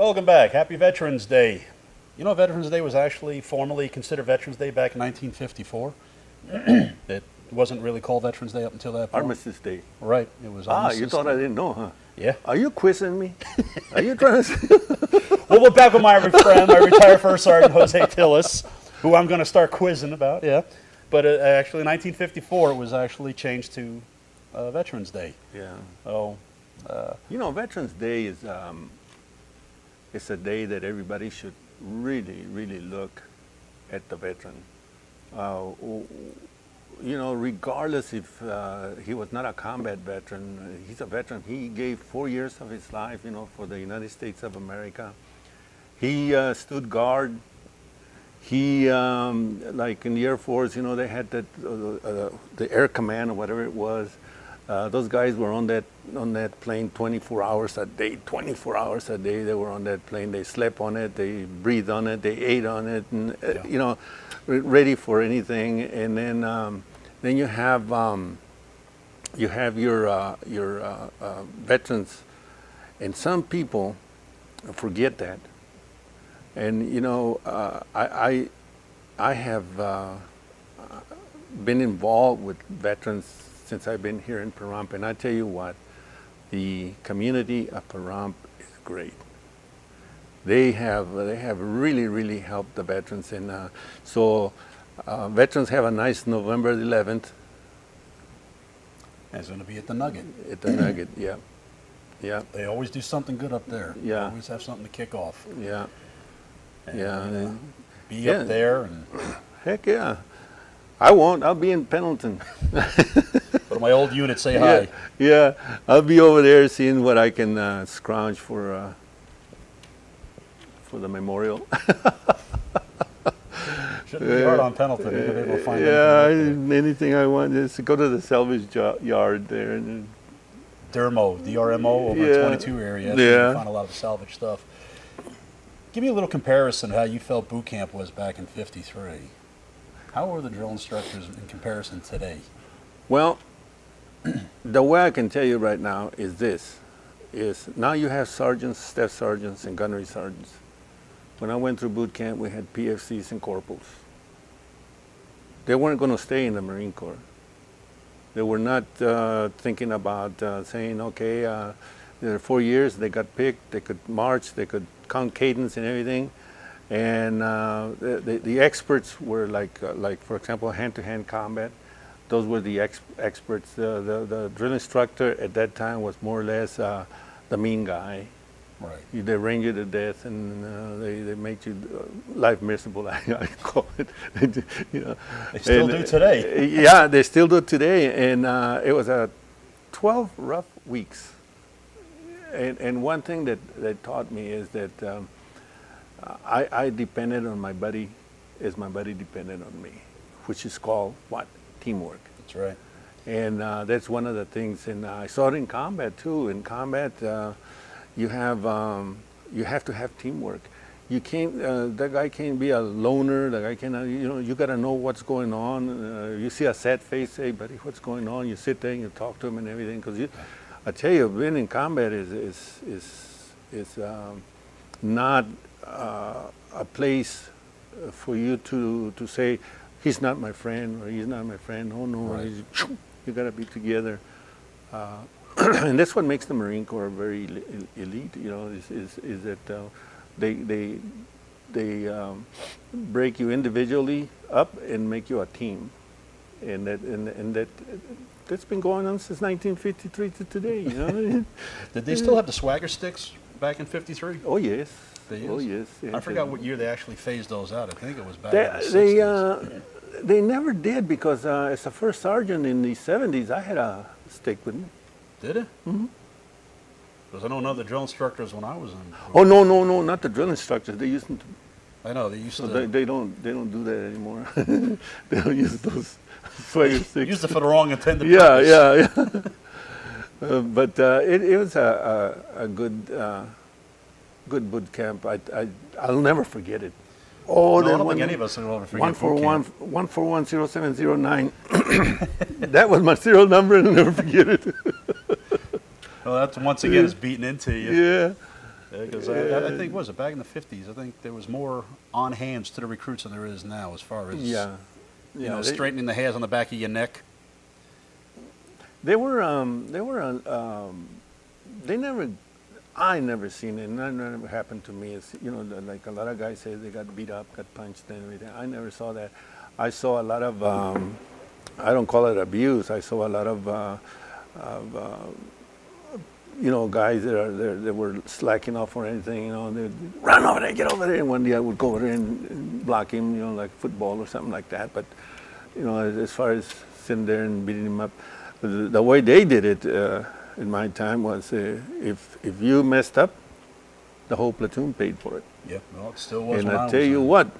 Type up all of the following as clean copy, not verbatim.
Welcome back. Happy Veterans Day. You know, Veterans Day was actually formally considered Veterans Day back in 1954. It wasn't really called Veterans Day up until that point. Armistice Day. Right. It was Armistice you thought Day. I didn't know, huh? Yeah. Are you quizzing me? Are you trying to... Well, we're back with my friend, my retired First Sergeant Jose Tillis, who I'm going to start quizzing about, yeah. But actually, in 1954, it was actually changed to Veterans Day. Yeah. Oh. You know, Veterans Day is it's a day that everybody should really, really look at the veteran. You know, regardless if he was not a combat veteran, he's a veteran. He gave 4 years of his life, you know, for the United States of America. He stood guard. He, like in the Air Force, you know, they had that the Air Command or whatever it was. Those guys were on that plane 24 hours a day. 24 hours a day they were on that plane. They slept on it. They breathed on it. They ate on it, and you know, ready for anything. And then you have your veterans, and some people forget that. And you know, I have been involved with veterans since I've been here in Pahrump, and I tell you what, the community of Pahrump is great. They have really helped the veterans, and so veterans have a nice November 11th. It's going to be at the Nugget. At the Nugget, yeah, yeah. They always do something good up there. Yeah. They always have something to kick off. Yeah, And, yeah. Be up there and. Heck yeah. I won't. I'll be in Pendleton. Go to my old unit, say hi. Yeah, I'll be over there seeing what I can scrounge for the memorial. Shouldn't be hard on Pendleton. You'll be able to find anything I want. Just go to the salvage yard there. And DRMO over in 22 area. So you can find a lot of salvage stuff. Give me a little comparison of how you felt boot camp was back in '53. How were the drill instructors in comparison today? Well, the way I can tell you right now is this, is now you have sergeants, staff sergeants, and gunnery sergeants. When I went through boot camp, we had PFCs and corporals. They weren't going to stay in the Marine Corps. They were not thinking about saying, okay, there are 4 years, they got picked, they could march, they could count cadence and everything. And the experts were like for example, hand-to-hand combat. Those were the experts. The drill instructor at that time was more or less the mean guy. Right. They range you to death, and they make you life miserable. I call it. You know. They still do today. Yeah, they still do today. And it was 12 rough weeks. And one thing that taught me is that. I depended on my buddy as my buddy depended on me, which is called what? Teamwork. That's right. And that's one of the things, and I saw it in combat too. In combat, you have to have teamwork. You can't. That guy can't be a loner. The guy cannot. You know, you got to know what's going on. You see a sad face, hey buddy, what's going on? You sit there and you talk to him and everything. Because I tell you, being in combat is not a place for you to say he's not my friend or he's not my friend. Oh no, right. You got to be together, and that's what makes the Marine Corps very elite. You know, is that they break you individually up and make you a team, and that's been going on since 1953 to today. You know, did they still have the swagger sticks back in '53? Oh yes. Oh yes. I forgot what year they actually phased those out. I think it was back in the 60s. They never did, because as a first sergeant in the 70s, I had a stick with me. Did it? Mm-hmm. Because I know none of the drill instructors when I was in. Oh no, not the drill instructors. They used to. I know they used to. They don't do that anymore. They don't use those swagger sticks. Used it for the wrong intended purpose. Yeah. But it was a good boot camp. I'll never forget it. Oh, no, I don't think any of us will ever forget 1410709. That was my serial number, and I'll never forget it. Well, that's once again is beaten into you. Yeah. Because I think, was it back in the 50s, I think there was more on hands to the recruits than there is now as far as, you know, straightening the hairs on the back of your neck. I never seen it, and that never happened to me. It's, you know, like a lot of guys say they got beat up, got punched and everything. I never saw that. I saw a lot of, I don't call it abuse, I saw a lot of you know, guys that were slacking off or anything, you know, they'd run over there, get over there, and one day I would go over there and block him, you know, like football or something like that. But, you know, as far as sitting there and beating him up, the way they did it in my time was if you messed up, the whole platoon paid for it. Yeah, well, it still was. And I tell you what,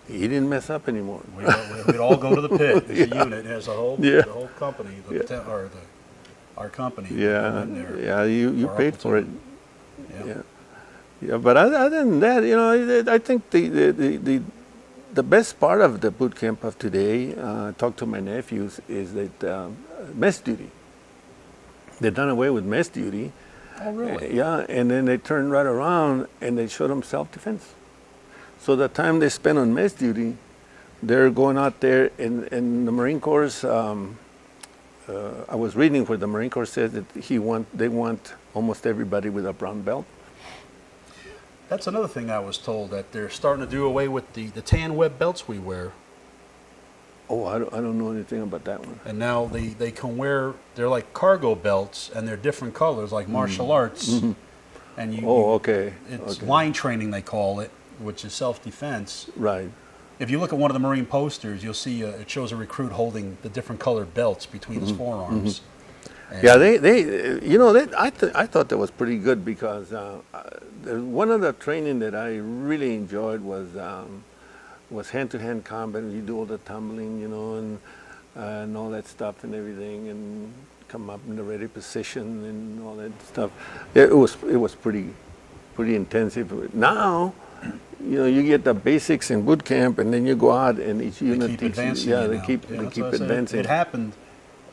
he didn't mess up anymore. We'd all go to the pit as a unit, as a whole, the whole company, our company. Yeah, you paid for it. Yeah. But other than that, you know, I think the best part of the boot camp of today, talk to my nephews, is that mess duty. They've done away with mess duty. Oh, really? Yeah, and then they turned right around and they showed them self-defense. So the time they spend on mess duty, they're going out there, and the Marine Corps. I was reading where the Marine Corps says that they want almost everybody with a brown belt. That's another thing I was told, that they're starting to do away with the tan web belts we wear. Oh, I don't know anything about that one. And now they can wear, they're like cargo belts, and they're different colors, like martial arts. Mm-hmm. And okay. It's line training, they call it, which is self-defense. Right. If you look at one of the Marine posters, you'll see it shows a recruit holding the different colored belts between his forearms. Yeah, you know, I thought that was pretty good, because one of the training that I really enjoyed was hand-to-hand combat. You do all the tumbling, you know, and all that stuff and everything, and come up in the ready position and all that stuff. It was pretty intensive. Now, you know, you get the basics in boot camp, and then you go out and each unit teaches. Yeah, they keep advancing. It happened.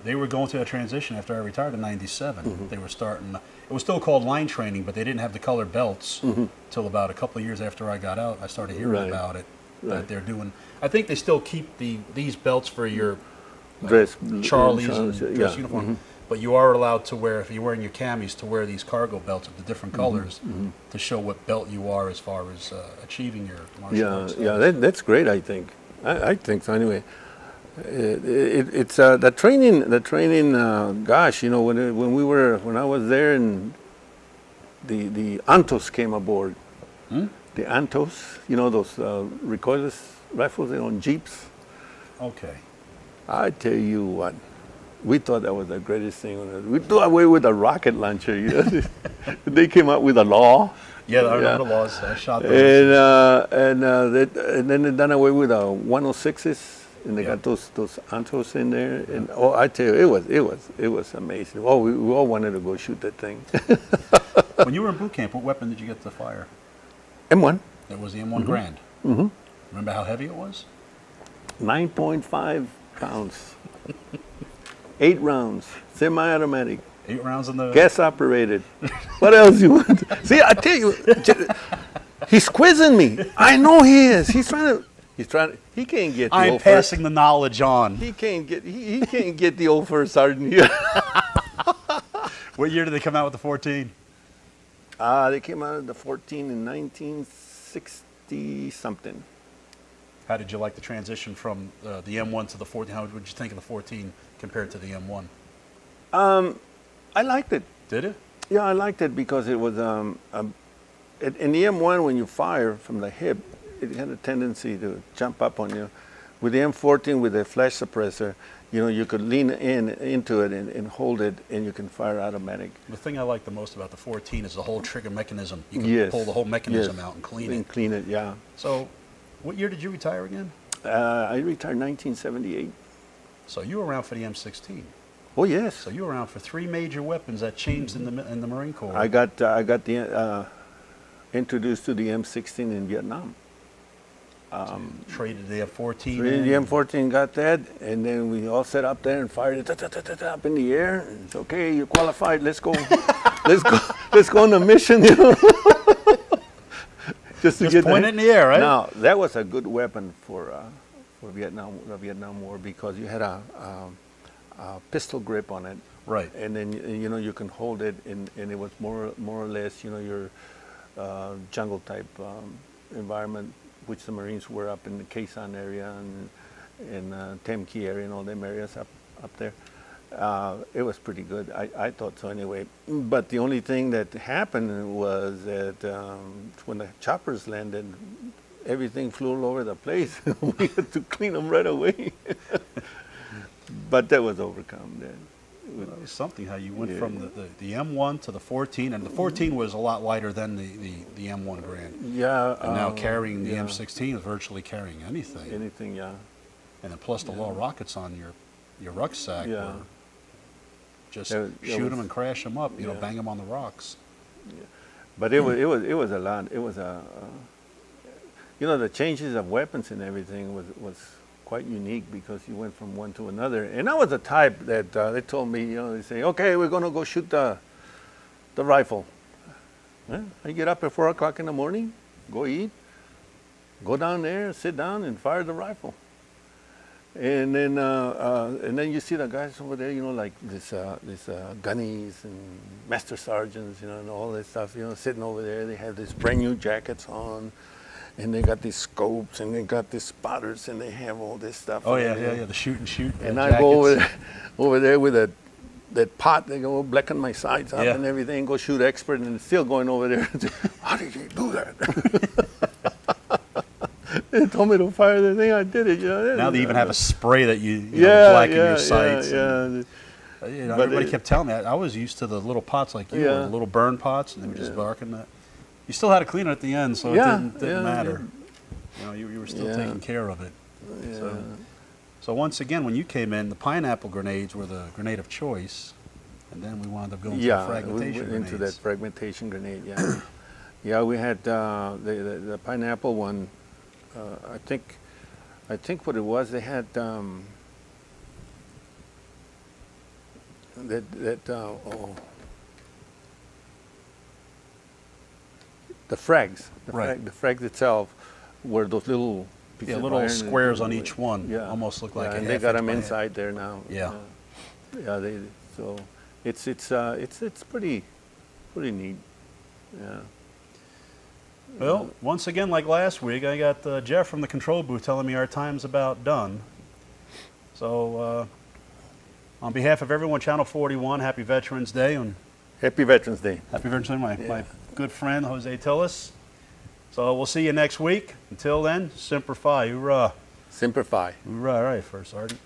They were going through a transition after I retired in '97. They were starting. It was still called line training, but they didn't have the colored belts till about a couple of years after I got out. I started hearing about it. That they're doing. I think they still keep these belts for your dress, Charlies and dress uniform. But you are allowed to wear, if you're wearing your camis, to wear these cargo belts of the different colors to show what belt you are as far as achieving your martial arts. Yeah, that's great. I think. I think so. Anyway, it's the training. Gosh, you know, when I was there, and the Antos came aboard. The Antos, you know, those recoilless rifles on Jeeps. Okay. I tell you what. We thought that was the greatest thing on earth. We threw away with a rocket launcher. You know? They came out with a law. Yeah, I remember the laws. I shot those. And then they done away with 106s, and they got those Antos in there. And I tell you, it was amazing. Oh, we all wanted to go shoot that thing. When you were in boot camp, what weapon did you get to fire? M1. It was the M1 Grand. Remember how heavy it was? 9.5 pounds. 8 rounds, semi-automatic. 8 rounds in the... Gas operated. What else you want? See, I tell you, he's quizzing me. I know he is. He's trying to, he can't get the I'm passing the knowledge on. He can't get the old first sergeant here. What year did they come out with the 14? They came out with the 14 in 1960 something. How did you like the transition from the M1 to the 14? How would you think of the 14 compared to the M1? I liked it. Did it? Yeah, I liked it because it was in the M1, when you fire from the hip, it had a tendency to jump up on you. With the M14, with the flash suppressor, you know, you could lean into it and hold it, and you can fire automatic. The thing I like the most about the 14 is the whole trigger mechanism. You can pull the whole mechanism out and clean it. Clean it, yeah. So, what year did you retire again? I retired in 1978. So you were around for the M16. Oh yes. So you were around for 3 major weapons that changed in the Marine Corps. I got introduced to the M16 in Vietnam. So traded the M14. Traded the M14, got that, and then we all set up there and fired it up in the air. It's okay, you qualified. Let's go. Let's go on a mission. You know? just to just point it in the air, right? Now that was a good weapon for Vietnam, the Vietnam War, because you had a pistol grip on it, right? And then you can hold it, and it was more or less your jungle type environment, which the Marines were up in the Khe Sanh area and Tam Khe area and all them areas up there. It was pretty good. I thought so anyway. But the only thing that happened was that when the choppers landed, everything flew all over the place. We had to clean them right away. But that was overcome then. Well, it was something how you went from the M1 to the 14, and the 14 was a lot lighter than the M1 Grand. Yeah. And now carrying the M16 is virtually carrying anything. Anything, yeah. And then plus the low rockets on your rucksack. Yeah. Just shoot them and crash them up, bang them on the rocks. Yeah. But it was a lot. It was the changes of weapons and everything was quite unique, because you went from one to another. And I was the type that they told me, they say, okay, we're going to go shoot the rifle. I get up at 4 o'clock in the morning, go eat, go down there, sit down, and fire the rifle. And then you see the guys over there, like this gunnies and master sergeants, and all this stuff, sitting over there. They have these brand new jackets on, and they got these scopes, and they got these spotters, and they have all this stuff. Oh yeah, the shoot and shoot. And I go over there with that pot. They go blacking my sides up and everything. Go shoot expert, and still going over there. How did you do that? They told me to fire the thing. I did it. Now they even have a spray that you blacken your sights. Yeah. Everybody kept telling me. I was used to the little pots like you, the little burn pots, and they were just barking that. You still had to clean it at the end, so it didn't matter. You were still taking care of it. Yeah. So once again, when you came in, the pineapple grenades were the grenade of choice, and then we wound up going to the fragmentation grenades. Into that fragmentation grenade. Yeah. Yeah, we had the pineapple one. I think what it was, they had the frags. The frags itself were those little pieces of iron squares on each one. Yeah, almost look like. And they got them inside there now. Yeah. So it's pretty neat. Yeah. Well, once again, like last week, I got Jeff from the control booth telling me our time's about done. So, on behalf of everyone, Channel 41, Happy Veterans Day. And Happy Veterans Day. Happy Veterans Day, my good friend, Jose Tillis. So, we'll see you next week. Until then, Semper Fi. Hoorah. Semper Fi. Hoorah. All right, First Sergeant.